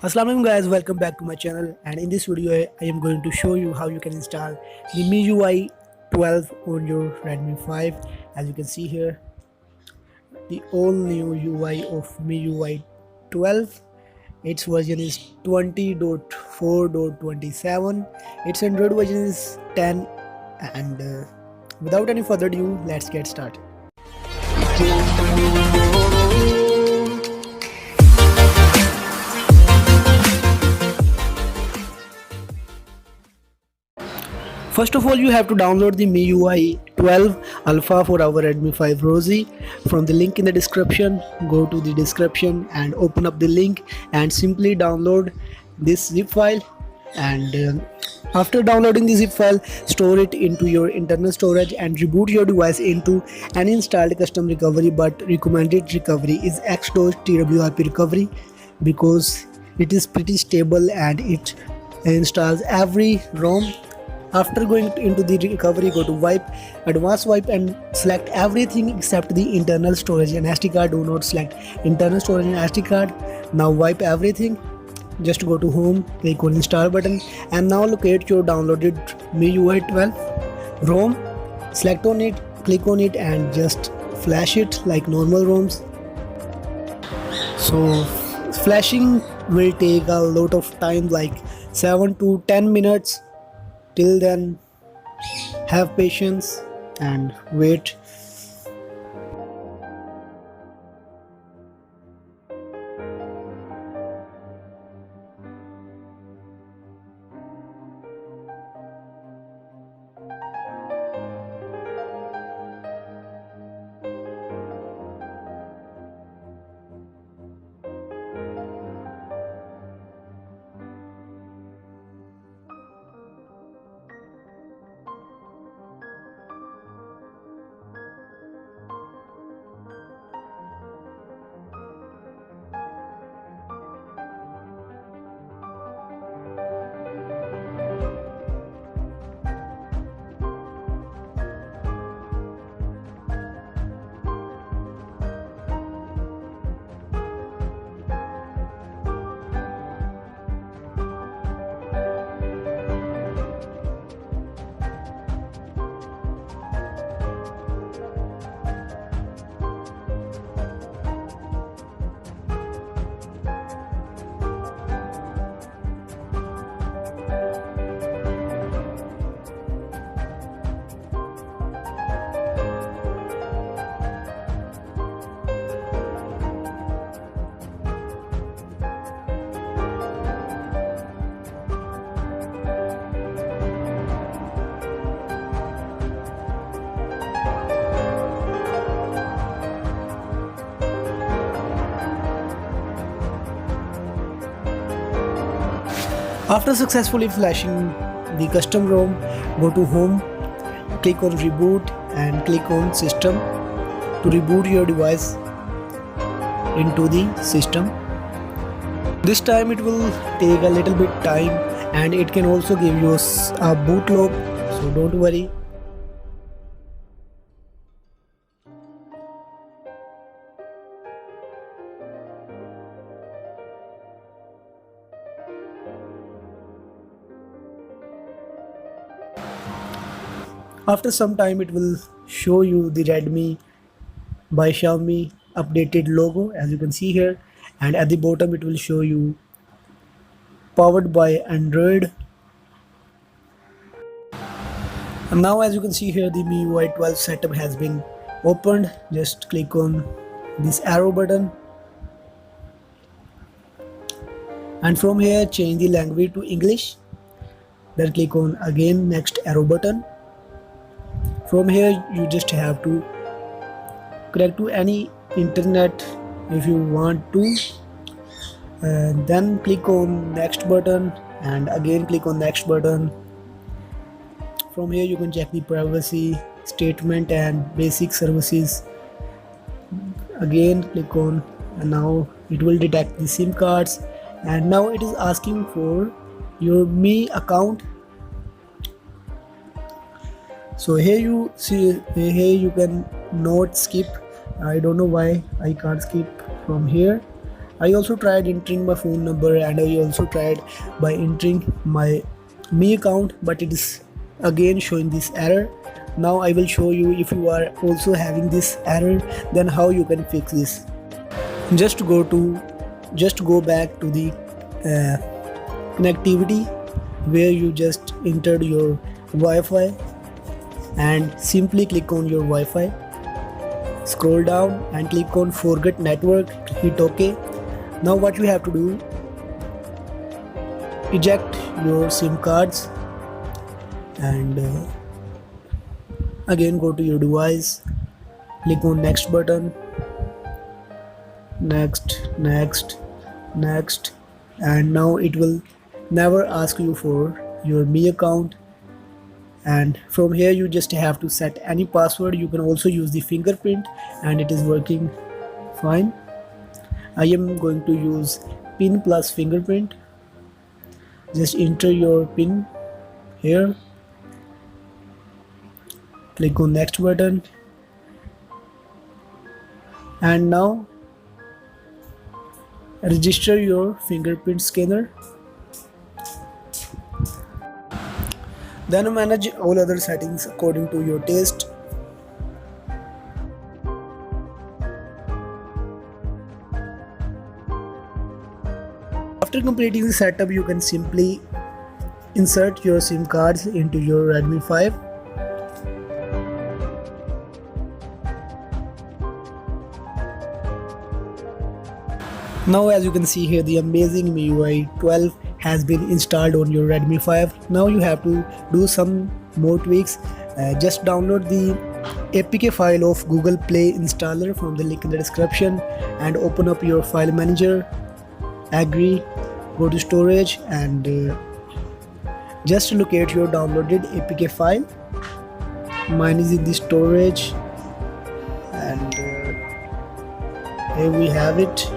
Assalamualaikum guys, welcome back to my channel, and in this video I am going to show you how you can install the MIUI 12 on your Redmi 5. As you can see here, the all new UI of MIUI 12. Its version is 20.4.27. Its Android version is 10, and without any further ado, let's get started. First of all, you have to download the MIUI 12 Alpha for our Redmi 5 Rosy from the link in the description. Go to the description and open up the link and simply download this zip file. And after downloading the zip file, store it into your internal storage and reboot your device into an installed custom recovery. But recommended recovery is Xdos TWRP recovery because it is pretty stable and it installs every ROM. After going into the recovery, go to wipe, advanced wipe, and select everything except the internal storage and SD card. Do not select internal storage and SD card. Now wipe everything. Just go to home, click on install button, and now locate your downloaded MIUI 12 ROM. Select on it, click on it, and just flash it like normal ROMs. So flashing will take a lot of time, like 7 to 10 minutes. Till then, have patience and wait. After successfully flashing the custom ROM, go to home, click on reboot and click on system to reboot your device into the system. This time it will take a little bit time and it can also give you a boot loop, so don't worry. After some time it will show you the Redmi by Xiaomi updated logo, as you can see here, and at the bottom it will show you powered by Android. And now as you can see here, the MIUI 12 setup has been opened. Just click on this arrow button and from here change the language to English. Then click on again next arrow button. From here you just have to connect to any internet if you want to, and then click on next button and again click on next button. From here you can check the privacy statement and basic services. Again click on, and now it will detect the SIM cards, and now it is asking for your Mi account. So here you see, here you can not skip. I don't know why I can't skip from here. I also tried entering my phone number, and I also tried by entering my me account, but it is again showing this error. Now I will show you, if you are also having this error, then how you can fix this. Just go back to the connectivity, where you just entered your Wi-Fi, and simply click on your Wi-Fi. Scroll down and click on forget network, hit OK. Now what you have to do, eject your SIM cards, and again go to your device, click on next button, next, and now it will never ask you for your Me account. And from here you just have to set any password. You can also use the fingerprint, and it is working fine. I am going to use pin plus fingerprint. Just enter your pin here, click on next button, and now register your fingerprint scanner. Then manage all other settings according to your taste. After completing the setup, you can simply insert your SIM cards into your Redmi 5. Now as you can see here, the amazing MIUI 12 has been installed on your Redmi 5. Now you have to do some more tweaks. Just download the APK file of Google Play installer from the link in the description, and open up your file manager, agree, go to storage, and just locate your downloaded APK file. Mine is in the storage, and here we have it.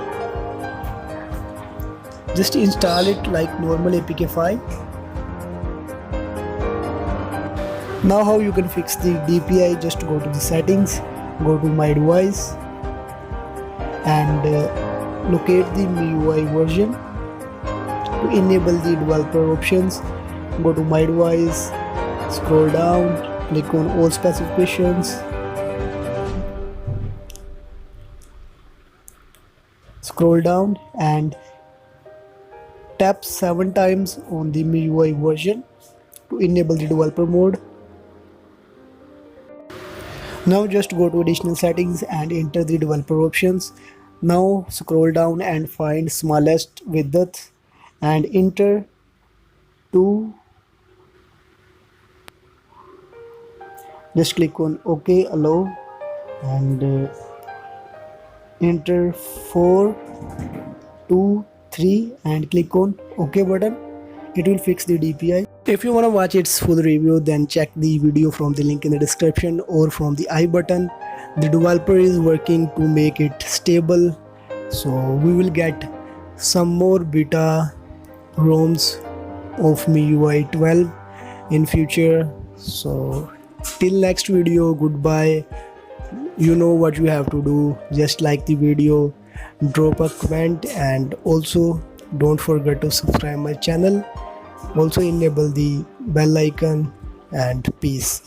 Just install it like normal APK file. Now how you can fix the DPI, just go to the settings, go to my device, and locate the MIUI version. To enable the developer options, go to my device, scroll down, click on all specifications, scroll down and tap 7 times on the MIUI version to enable the developer mode. Now just go to additional settings and enter the developer options. Now scroll down and find smallest width and enter 2. Just click on OK, allow, and enter 4, 2, 3 and click on OK button. It will fix the DPI. If you want to watch its full review, then check the video from the link in the description or from the I button. The developer is working to make it stable, so we will get some more beta ROMs of MIUI 12 in future. So till next video, goodbye. You know what you have to do. Just like the video, drop a comment, and also don't forget to subscribe my channel. Also enable the bell icon, and peace.